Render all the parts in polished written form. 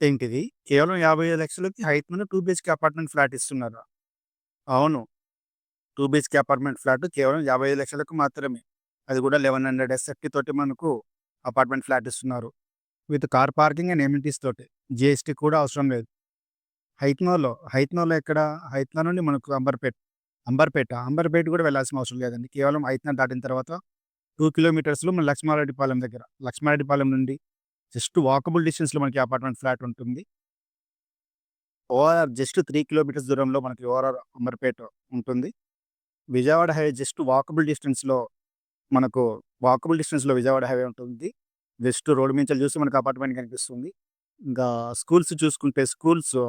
ఏంటిది? కేవలం 55,00,000కి హైట్‌లోనే 2 BHK apartment flat ఇస్తున్నారా? అవును. 2 బీహెచ్‌కే అపార్ట్‌మెంట్ ఫ్లాట్ కేవలం 55,00,000కు మాత్రమే. అది కూడా 1100 ఎస్ఎఫ్‌టి తోటి మనకు అపార్ట్‌మెంట్ ఫ్లాట్ ఇస్తున్నారు. With car parking and amenities తోటి. జీఎస్టీ కూడా అవసరం లేదు. హైత్‌నోలో ఎక్కడ? హైత్‌నో నుండి మనకు అంబర్‌పేట కూడా వెళ్ళాల్సిన అవసరం లేదండి. కేవలం హైత్‌నో దాటిన తర్వాత 2 కిలోమీటర్స్‌లో మన లక్ష్మారెడ్డిపాలెం దగ్గర. లక్ష్మారెడ్డిపాలెం నుండి జస్ట్ వాకబుల్ డిస్టెన్స్‌లో మనకి అపార్ట్‌మెంట్ ఫ్లాట్ ఉంటుంది. జస్ట్ 3 కిలోమీటర్స్ దూరంలో మనకి ఓఆర్ఆర్ అంబర్‌పేట ఉంటుంది. విజయవాడ హైవే జస్ట్ మనకు వాకబుల్ డిస్టెన్స్‌లో విజయవాడ హైవే ఉంటుంది. జస్ట్ రోడ్ మించెల్లి చూస్తే మనకు అపార్ట్‌మెంట్ కనిపిస్తుంది. ఇంకా స్కూల్స్ చూసుకుంటే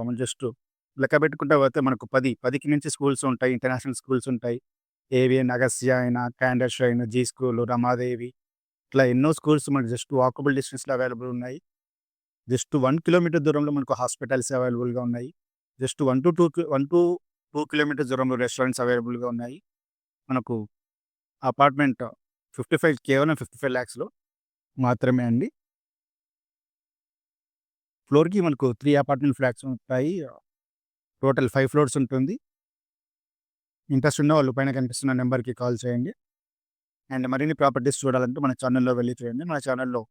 మనం జస్ట్ లెక్క పెట్టుకుంటా పోతే మనకు 10కి నుంచి స్కూల్స్ ఉంటాయి. ఇంటర్నేషనల్ స్కూల్స్ ఉంటాయి. ఏవిఎన్, అగస్త్య అయిన, క్యాండర్ షైన్, జీ స్కూల్, రమాదేవి ఇట్లా ఎన్నో స్కూల్స్ మనకు జస్ట్ వాకబుల్ డిస్టెన్స్‌లో అవైలబుల్ ఉన్నాయి. జస్ట్ 1 కిలోమీటర్ దూరంలో మనకు హాస్పిటల్స్ అవైలబుల్‌గా ఉన్నాయి. జస్ట్ 1-2 కిలోమీటర్స్ దూరంలో రెస్టారెంట్స్ అవైలబుల్‌గా ఉన్నాయి. మనకు అపార్ట్‌మెంట్ 55 కేవలం 55 లాక్స్‌లో మాత్రమే అండి. ఫ్లోర్‌కి మనకు 3 అపార్ట్‌మెంట్ ఫ్లాట్స్ ఉంటాయి. టోటల్ 5 ఫ్లోర్స్ ఉంటుంది. ఇంట్రెస్ట్ ఉన్నవాళ్ళు పైన కనిపిస్తున్న నంబర్‌కి కాల్ చేయండి. అండ్ మరిన్ని ప్రాపర్టీస్ చూడాలంటే మన ఛానెల్‌లో వెళ్లి చూడండి. మన ఛానెల్‌లో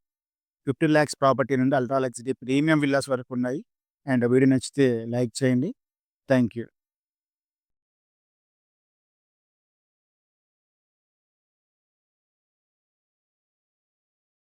15 లాక్స్ ప్రాపర్టీ నుండి అల్ట్రా లగ్జరీ ప్రీమియం విల్లాస్ వరకు ఉన్నాయి. అండ్ వీడియో నచ్చితే లైక్ చేయండి. Thank you.